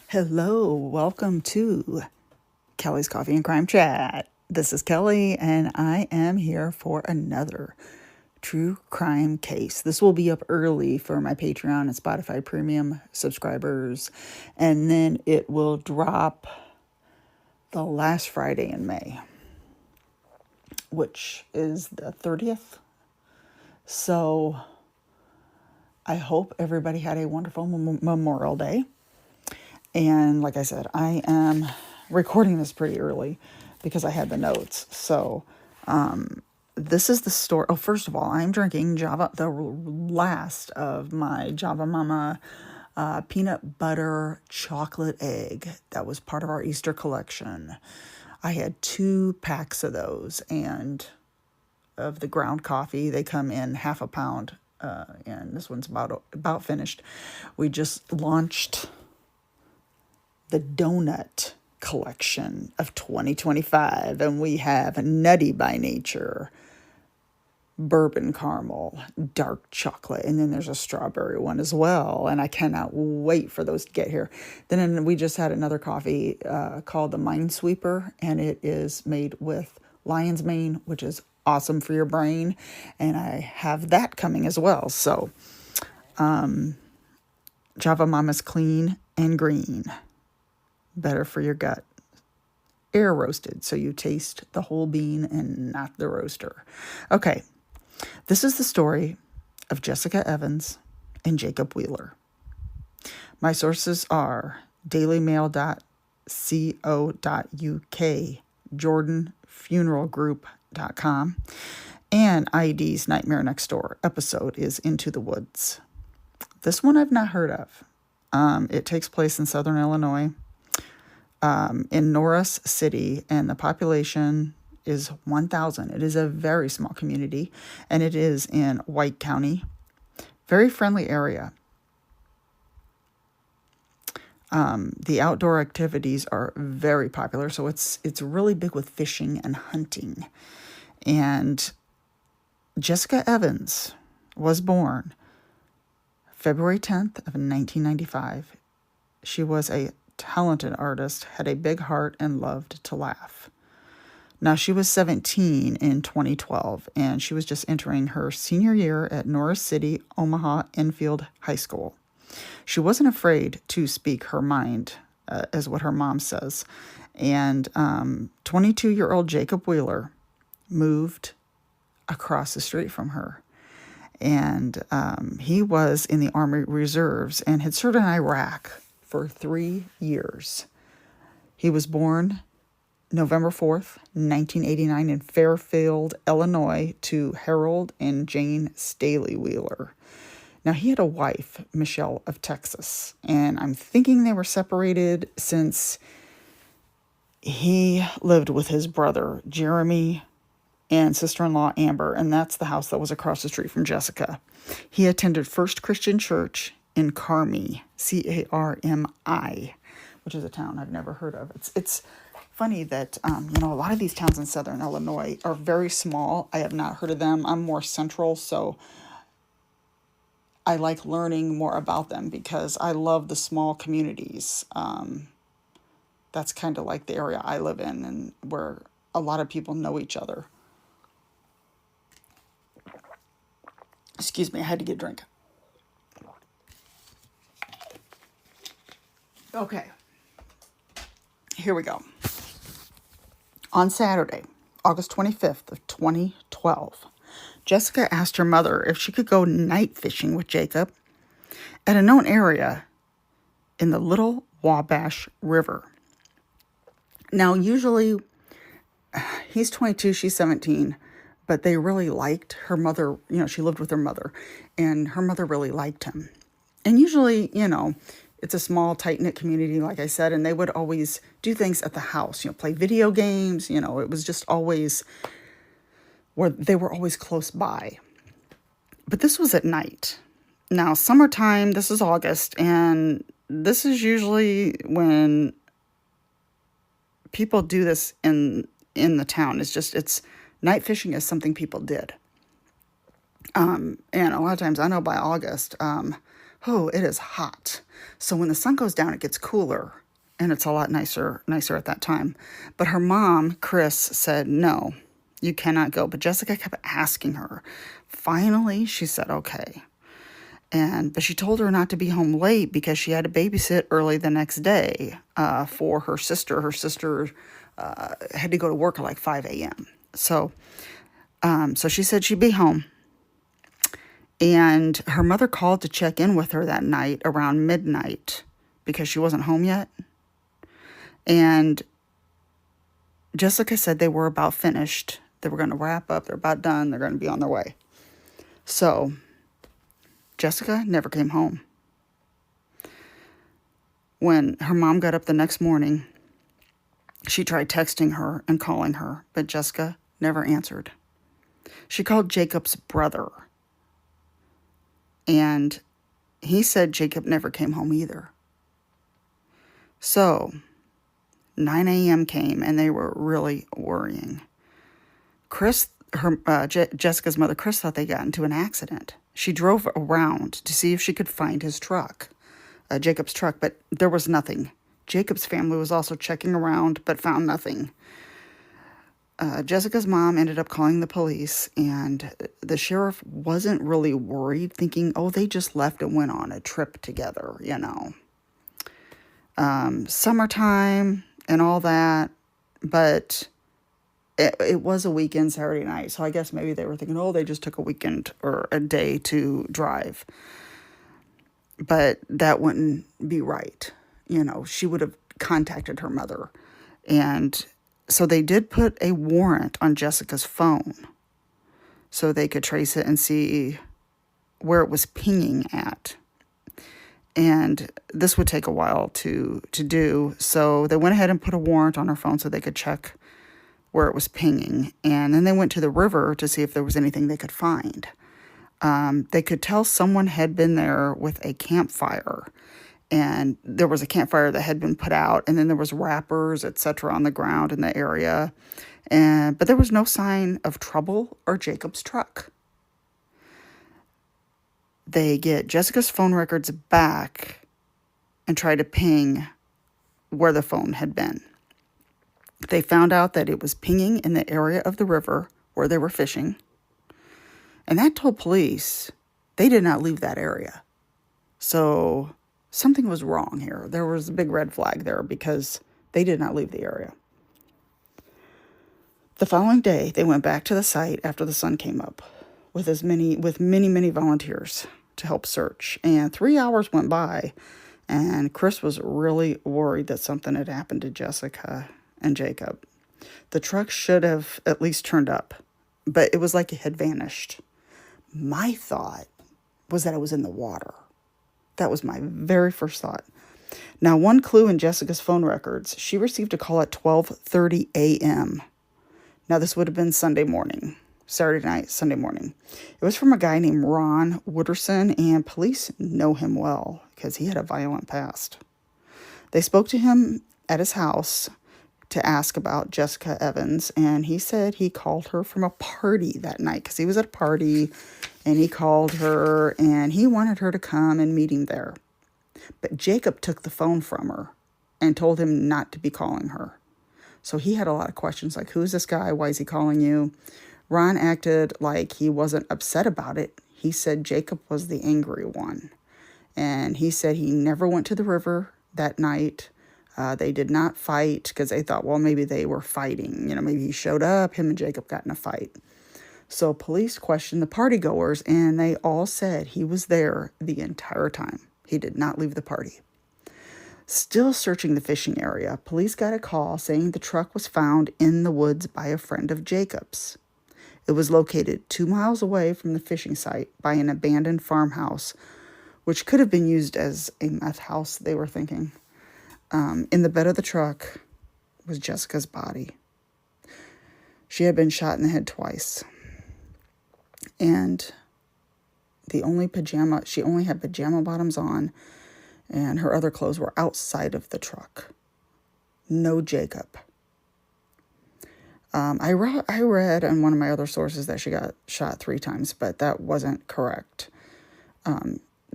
Hello, welcome to Kelly's Coffee and Crime Chat. This is Kelly, and I am here for another true crime case. This will be up early for my Patreon and Spotify premium subscribers, and then it will drop the last Friday in May, which is the 30th. So I hope everybody had a wonderful Memorial Day. And like I said, I am recording this pretty early because I had the notes. So this is the story. Oh, first of all, I'm drinking the last of my Java Mama peanut butter chocolate egg. That was part of our Easter collection. I had 2 packs of those, and of the ground coffee, they come in half a pound. And this one's about finished. We just launched the donut collection of 2025, and we have Nutty by Nature, bourbon caramel, dark chocolate, and then there's a strawberry one as well, and I cannot wait for those to get here. Then we just had another coffee called the Minesweeper, and it is made with lion's mane, which is awesome for your brain, and I have that coming as well. So Java Mama's clean and green, better for your gut. Air roasted, so you taste the whole bean and not the roaster. Okay, this is the story of Jessica Evans and Jacob Wheeler. My sources are dailymail.co.uk, jordanfuneralgroup.com, and IDs Nightmare Next Door. Episode is Into the Woods. This one I've not heard of. It takes place in southern Illinois, in Norris City, and the population is 1,000. It is a very small community, and it is in White County. Very friendly area. The outdoor activities are very popular, so it's really big with fishing and hunting. And Jessica Evans was born February 10th of 1995. She was a talented artist, had a big heart, and loved to laugh. Now, she was 17 in 2012, and she was just entering her senior year at Norris City, Omaha Enfield High School. She wasn't afraid to speak her mind, as what her mom says. And 22-year-old Jacob Wheeler moved across the street from her. And he was in the Army Reserves and had served in Iraq for 3 years. He was born November 4th, 1989 in Fairfield, Illinois, to Harold and Jane Staley Wheeler. Now, he had a wife, Michelle of Texas, and I'm thinking they were separated since he lived with his brother, Jeremy, and sister-in-law, Amber, and that's the house that was across the street from Jessica. He attended First Christian Church in Carmi, Carmi, which is a town I've never heard of. It's funny that, a lot of these towns in southern Illinois are very small. I have not heard of them. I'm more central, so I like learning more about them because I love the small communities. That's kind of like the area I live in, and where a lot of people know each other. Excuse me, I had to get a drink. Okay, here we go. On Saturday, August 25th of 2012, Jessica asked her mother if she could go night fishing with Jacob at a known area in the Little Wabash River. Now, usually, he's 22, she's 17, but they really liked her mother. She lived with her mother, and her mother really liked him. And usually, it's a small, tight-knit community, like I said, and they would always do things at the house, play video games. It was just always where they were always close by. But this was at night. Now, summertime, this is August, and this is usually when people do this in the town. It's night fishing is something people did. And a lot of times, I know by August, Oh, it is hot. So when the sun goes down, it gets cooler, and it's a lot nicer at that time. But her mom, Chris, said, no, you cannot go. But Jessica kept asking her. Finally, she said, okay. But she told her not to be home late because she had to babysit early the next day for her sister. Her sister had to go to work at like 5 a.m. So she said she'd be home. And her mother called to check in with her that night around midnight because she wasn't home yet. And Jessica said they were about finished. They were going to wrap up. They're about done. They're going to be on their way. So Jessica never came home. When her mom got up the next morning, she tried texting her and calling her, but Jessica never answered. She called Jacob's brother, and he said Jacob never came home either. So 9 a.m. came, and they were really worrying. Jessica's mother, Chris, thought they got into an accident. She drove around to see if she could find his truck, Jacob's truck, but there was nothing. Jacob's family was also checking around, but found nothing. Jessica's mom ended up calling the police, and the sheriff wasn't really worried, thinking, oh, they just left and went on a trip together, summertime and all that, but it was a weekend, Saturday night, so I guess maybe they were thinking, oh, they just took a weekend or a day to drive. But that wouldn't be right. She would have contacted her mother. And so they did put a warrant on Jessica's phone so they could trace it and see where it was pinging at. And this would take a while to do. So they went ahead and put a warrant on her phone so they could check where it was pinging. And then they went to the river to see if there was anything they could find. They could tell someone had been there with a campfire. And there was a campfire that had been put out. And then there was wrappers, etc. on the ground in the area. But there was no sign of trouble or Jacob's truck. They get Jessica's phone records back and try to ping where the phone had been. They found out that it was pinging in the area of the river where they were fishing. And that told police they did not leave that area. So something was wrong here. There was a big red flag there because they did not leave the area. The following day, they went back to the site after the sun came up with many volunteers to help search. And 3 hours went by, and Chris was really worried that something had happened to Jessica and Jacob. The truck should have at least turned up, but it was like it had vanished. My thought was that it was in the water. That was my very first thought. Now, one clue in Jessica's phone records, she received a call at 12:30 a.m. Now, this would have been Sunday morning, Saturday night, Sunday morning. It was from a guy named Ron Wooderson, and police know him well because he had a violent past. They spoke to him at his house to ask about Jessica Evans, and he said he called her from a party that night because he was at a party, and he called her, and he wanted her to come and meet him there. But Jacob took the phone from her and told him not to be calling her. So he had a lot of questions like, who's this guy? Why is he calling you? Ron acted like he wasn't upset about it. He said Jacob was the angry one. And he said he never went to the river that night. They did not fight because they thought, well, maybe they were fighting. Maybe he showed up, him and Jacob got in a fight. So police questioned the partygoers, and they all said he was there the entire time. He did not leave the party. Still searching the fishing area, police got a call saying the truck was found in the woods by a friend of Jacob's. It was located 2 miles away from the fishing site by an abandoned farmhouse, which could have been used as a meth house, they were thinking. In the bed of the truck was Jessica's body. She had been shot in the head twice. And she only had pajama bottoms on, and her other clothes were outside of the truck. No Jacob. I read on one of my other sources that she got shot 3 times, but that wasn't correct.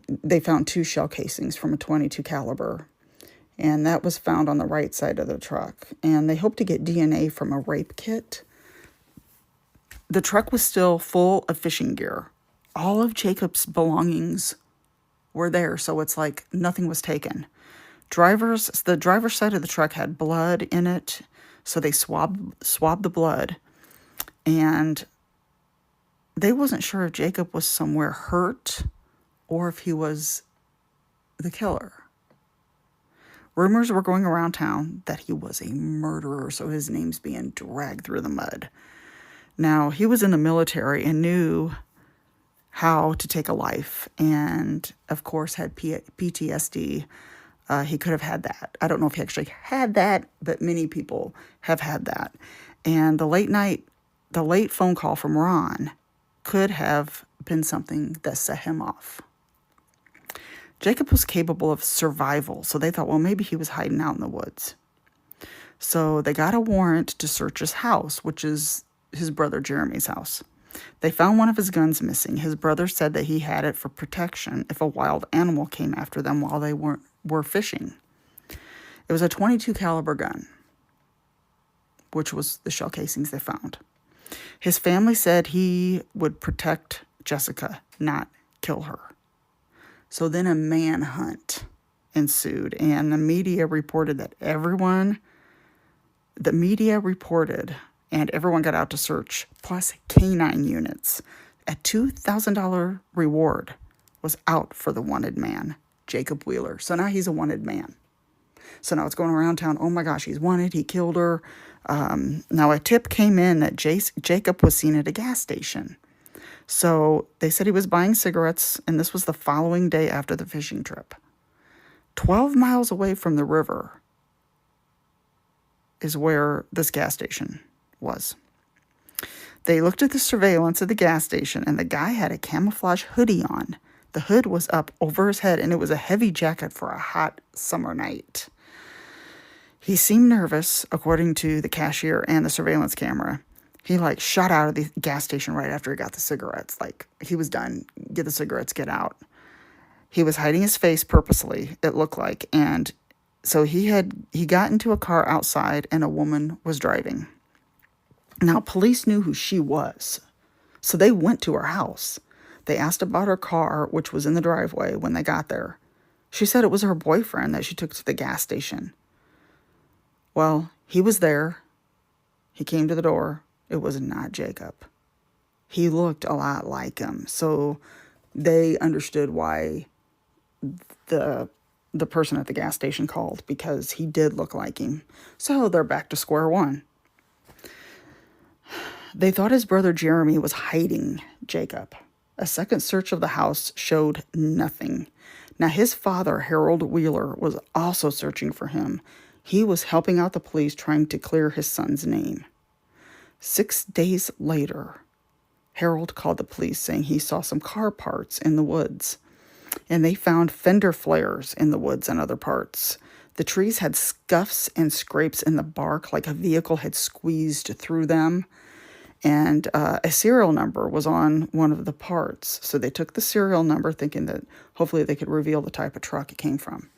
they found 2 shell casings from a .22 caliber, and that was found on the right side of the truck. And they hoped to get DNA from a rape kit. The truck was still full of fishing gear. All of Jacob's belongings were there, so it's like nothing was taken. The driver's side of the truck had blood in it, so they swabbed the blood, and they wasn't sure if Jacob was somewhere hurt or if he was the killer. Rumors were going around town that he was a murderer, so his name's being dragged through the mud. Now, he was in the military and knew how to take a life, and of course had PTSD. He could have had that. I don't know if he actually had that, but many people have had that. And the late phone call from Ron could have been something that set him off. Jacob was capable of survival, so they thought, well, maybe he was hiding out in the woods. So they got a warrant to search his house, which is his brother Jeremy's house. They found one of his guns missing. His brother said that he had it for protection if a wild animal came after them while they were fishing. It was a .22 caliber gun, which was the shell casings they found. His family said he would protect Jessica, not kill her. So then a manhunt ensued, and the media reported and everyone got out to search, plus canine units. A $2,000 reward was out for the wanted man, Jacob Wheeler. So now he's a wanted man. So now it's going around town, oh my gosh, he's wanted, he killed her. Now a tip came in that Jacob was seen at a gas station. So they said he was buying cigarettes, and this was the following day after the fishing trip. 12 miles away from the river is where this gas station was. They looked at the surveillance at the gas station, and the guy had a camouflage hoodie on. The hood was up over his head, and it was a heavy jacket for a hot summer night. He seemed nervous, according to the cashier and the surveillance camera. He shot out of the gas station right after he got the cigarettes. He was done. Get the cigarettes, get out. He was hiding his face purposely, it looked like. And so he got into a car outside, and a woman was driving. Now, police knew who she was, so they went to her house. They asked about her car, which was in the driveway when they got there. She said it was her boyfriend that she took to the gas station. Well, he was there. He came to the door. It was not Jacob. He looked a lot like him, so they understood why the person at the gas station called, because he did look like him. So they're back to square one. They thought his brother Jeremy was hiding Jacob. A second search of the house showed nothing. Now, his father, Harold Wheeler, was also searching for him. He was helping out the police trying to clear his son's name. 6 days later, Harold called the police saying he saw some car parts in the woods. And they found fender flares in the woods and other parts. The trees had scuffs and scrapes in the bark, like a vehicle had squeezed through them. And a serial number was on one of the parts. So they took the serial number thinking that hopefully they could reveal the type of truck it came from.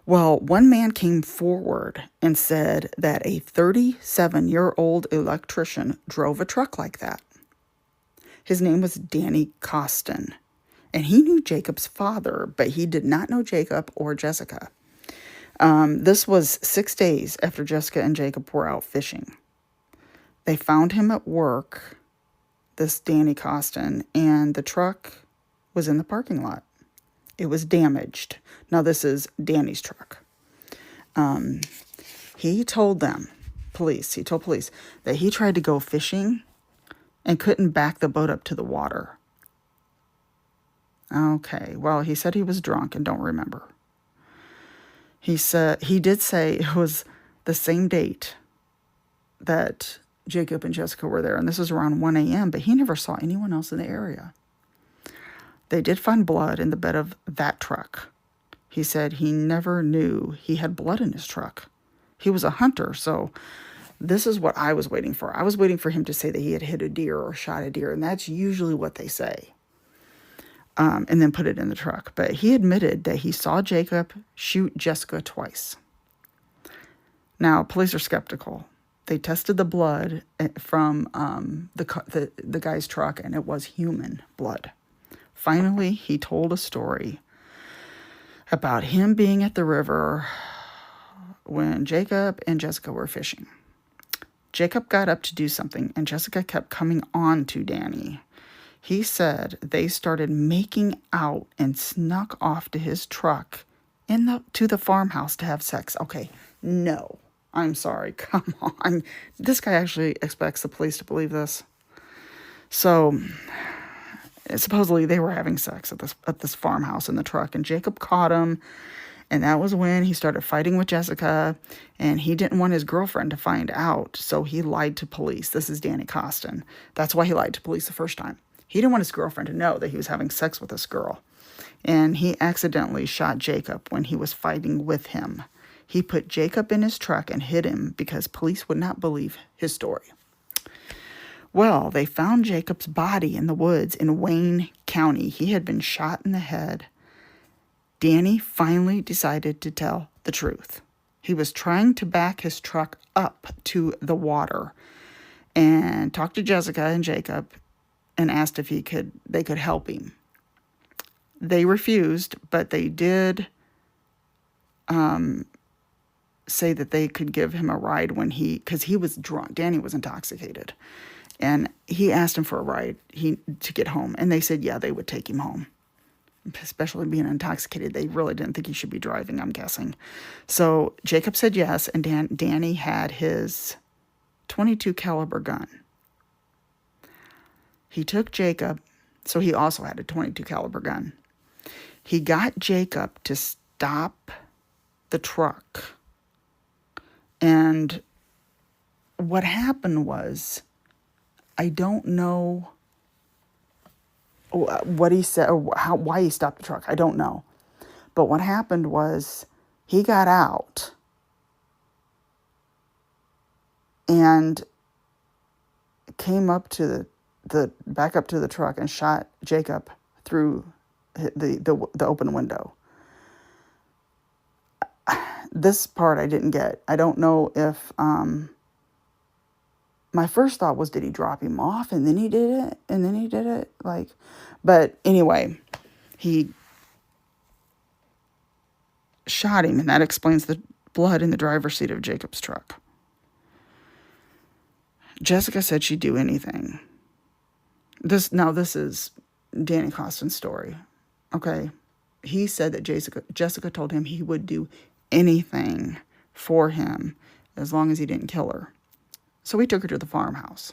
Well, one man came forward and said that a 37-year-old electrician drove a truck like that. His name was Danny Costin. And he knew Jacob's father, but he did not know Jacob or Jessica. This was 6 days after Jessica and Jacob were out fishing. They found him at work, this Danny Costin, and the truck was in the parking lot. It was damaged. Now, this is Danny's truck. He told police that he tried to go fishing and couldn't back the boat up to the water. Okay, well, he said he was drunk and don't remember. He did say it was the same date that Jacob and Jessica were there, and this was around 1 a.m., but he never saw anyone else in the area. They did find blood in the bed of that truck. He said he never knew he had blood in his truck. He was a hunter, so this is what I was waiting for. I was waiting for him to say that he had hit a deer or shot a deer, and that's usually what they say. and then put it in the truck. But he admitted that he saw Jacob shoot Jessica twice. Now, police are skeptical. They tested the blood from the guy's truck, and it was human blood. Finally, he told a story about him being at the river when Jacob and Jessica were fishing. Jacob got up to do something, and Jessica kept coming on to Danny. He said they started making out and snuck off to his truck to the farmhouse to have sex. Okay, no, I'm sorry, come on. This guy actually expects the police to believe this. So, supposedly they were having sex at this farmhouse in the truck, and Jacob caught him, and that was when he started fighting with Jessica, and he didn't want his girlfriend to find out, so he lied to police. This is Danny Costin. That's why he lied to police the first time. He didn't want his girlfriend to know that he was having sex with this girl. And he accidentally shot Jacob when he was fighting with him. He put Jacob in his truck and hid him because police would not believe his story. Well, they found Jacob's body in the woods in Wayne County. He had been shot in the head. Danny finally decided to tell the truth. He was trying to back his truck up to the water and talk to Jessica and Jacob and asked if they could help him. They refused, but they did say that they could give him a ride because he was drunk. Danny was intoxicated. And he asked him for a ride to get home. And they said, yeah, they would take him home. Especially being intoxicated, they really didn't think he should be driving, I'm guessing. So Jacob said yes, and Danny had his .22 caliber gun. He took Jacob, so he also had a .22 caliber gun. He got Jacob to stop the truck. And what happened was, I don't know what he said or why he stopped the truck. I don't know. But what happened was he got out and came up to back up to the truck and shot Jacob through the open window. This part I didn't get. I don't know if my first thought was, did he drop him off and then he did it? But anyway, he shot him, and that explains the blood in the driver's seat of Jacob's truck. Jessica said she'd do anything. This is Danny Costin's story. Okay. He said that Jessica told him he would do anything for him as long as he didn't kill her. So he took her to the farmhouse.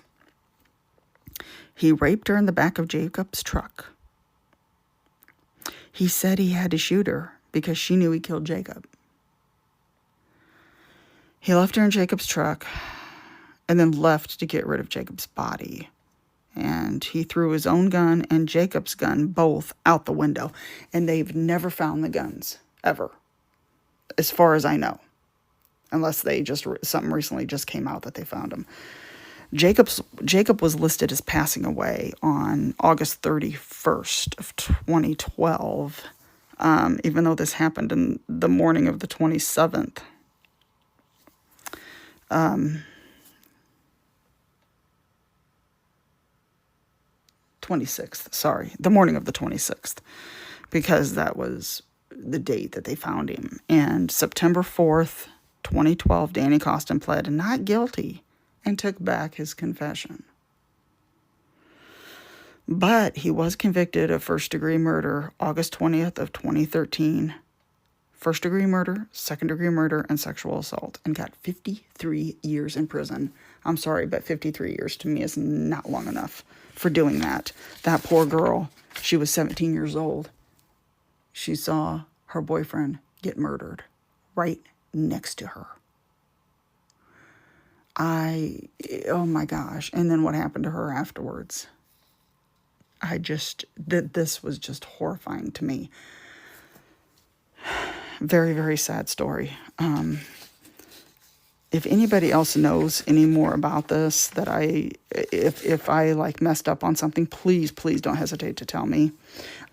He raped her in the back of Jacob's truck. He said he had to shoot her because she knew he killed Jacob. He left her in Jacob's truck and then left to get rid of Jacob's body. And he threw his own gun and Jacob's gun both out the window. And they've never found the guns, ever, as far as I know. Unless something recently just came out that they found them. Jacob was listed as passing away on August 31st of 2012, even though this happened in the morning of the 27th. 26th, sorry, the morning of the 26th, because that was the date that they found him. And September 4th, 2012, Danny Costin pled not guilty and took back his confession. But he was convicted of first-degree murder August 20th of 2013, first-degree murder, second-degree murder, and sexual assault, and got 53 years in prison. I'm sorry, but 53 years to me is not long enough for doing that. That poor girl, she was 17 years old. She saw her boyfriend get murdered right next to her. Oh my gosh. And then what happened to her afterwards? This was just horrifying to me. Very, very sad story. if anybody else knows any more about this, that if I like messed up on something, please don't hesitate to tell me.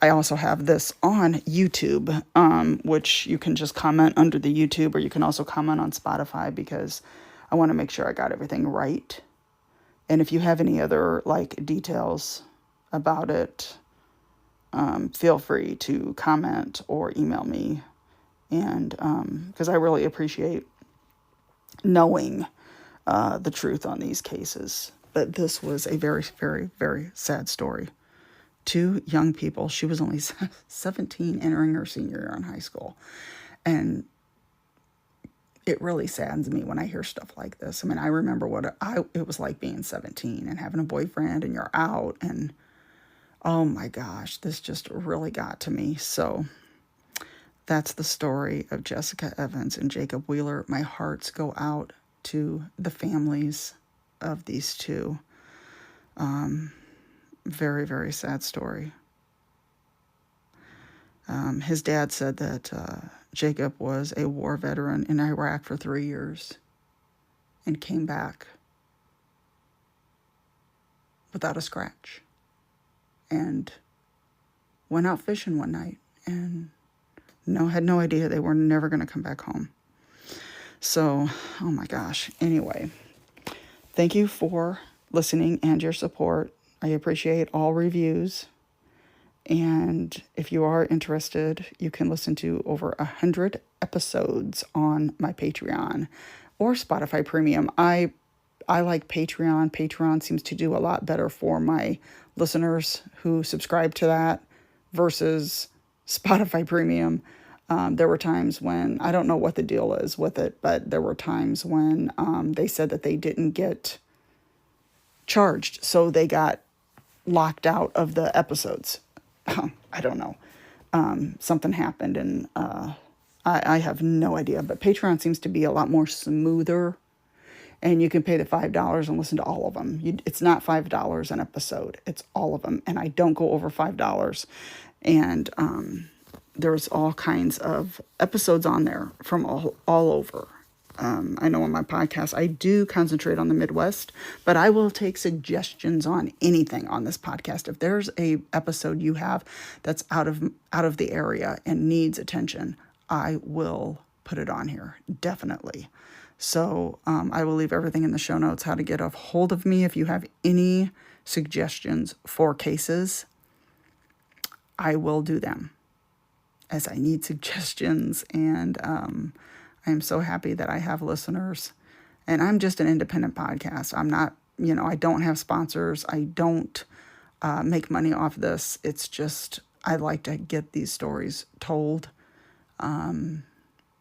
I also have this on YouTube, which you can just comment under the YouTube, or you can also comment on Spotify, because I want to make sure I got everything right. And if you have any other like details about it, feel free to comment or email me. And because I really appreciate knowing the truth on these cases. But this was a very, very, very sad story. 2 young people. She was only 17, entering her senior year in high school. And it really saddens me when I hear stuff like this. I mean, I remember what it was like being 17 and having a boyfriend, and you're out, and oh my gosh, this just really got to me. So that's the story of Jessica Evans and Jacob Wheeler. My hearts go out to the families of these 2. Very, very sad story. His dad said that Jacob was a war veteran in Iraq for 3 years and came back without a scratch, and went out fishing one night and had no idea they were never going to come back home. So, oh my gosh. Anyway, thank you for listening and your support. I appreciate all reviews. And if you are interested, you can listen to over 100 episodes on my Patreon or Spotify Premium. I like Patreon. Patreon seems to do a lot better for my listeners who subscribe to that versus Spotify Premium. There were times when, I don't know what the deal is with it, but there were times when they said that they didn't get charged, so they got locked out of the episodes. I don't know. Something happened, and I have no idea. But Patreon seems to be a lot more smoother, and you can pay the $5 and listen to all of them. It's not $5 an episode. It's all of them, and I don't go over $5. And there's all kinds of episodes on there from all over. I know on my podcast, I do concentrate on the Midwest, but I will take suggestions on anything on this podcast. If there's a episode you have that's out of the area and needs attention, I will put it on here, definitely. So I will leave everything in the show notes, how to get a hold of me. If you have any suggestions for cases, I will do them, as I need suggestions. And I'm so happy that I have listeners. And I'm just an independent podcast. I'm not, I don't have sponsors. I don't make money off this. It's just, I like to get these stories told. And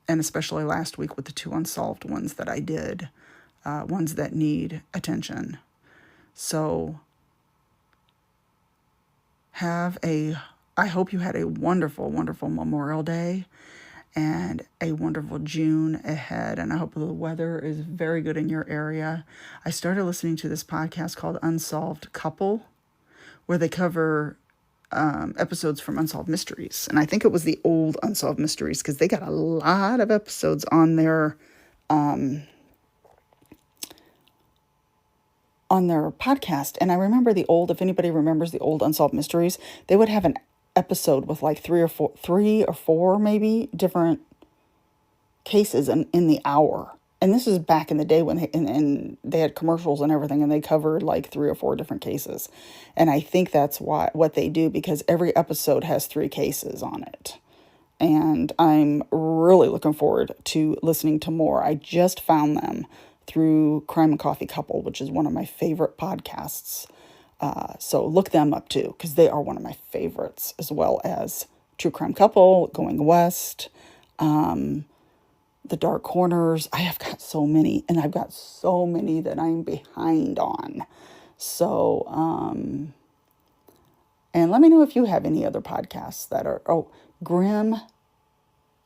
especially last week with the 2 unsolved ones that I did, ones that need attention. So I hope you had a wonderful, wonderful Memorial Day and a wonderful June ahead. And I hope the weather is very good in your area. I started listening to this podcast called Unsolved Couple, where they cover episodes from Unsolved Mysteries. And I think it was the old Unsolved Mysteries, because they got a lot of episodes on their podcast. And I remember if anybody remembers the old Unsolved Mysteries, they would have an episode with like three or four maybe different cases in the hour. And this is back in the day when they had commercials and everything, and they covered like 3 or 4 different cases. And I think that's what they do, because every episode has 3 cases on it. And I'm really looking forward to listening to more. I just found them through Crime and Coffee Couple, which is one of my favorite podcasts. So look them up too, because they are one of my favorites, as well as True Crime Couple, Going West, The Dark Corners. I have got so many, and I've got so many that I'm behind on. So, and let me know if you have any other podcasts that are, Grimm.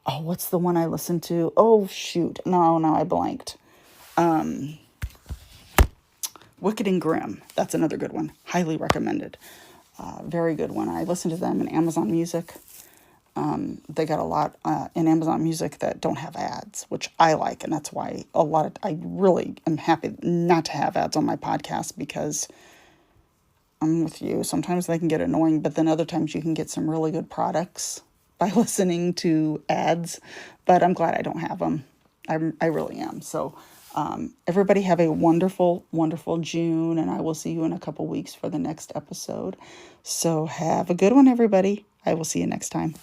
Oh, what's the one I listened to? Oh, shoot. No, I blanked. Wicked and Grimm. That's another good one. Highly recommended. Very good one. I listened to them in Amazon Music. They got a lot in Amazon Music that don't have ads, which I like, and that's why I really am happy not to have ads on my podcast, because I'm with you. Sometimes they can get annoying, but then other times you can get some really good products by listening to ads. But I'm glad I don't have them. I really am. So everybody have a wonderful, wonderful June, and I will see you in a couple weeks for the next episode. So have a good one, everybody. I will see you next time.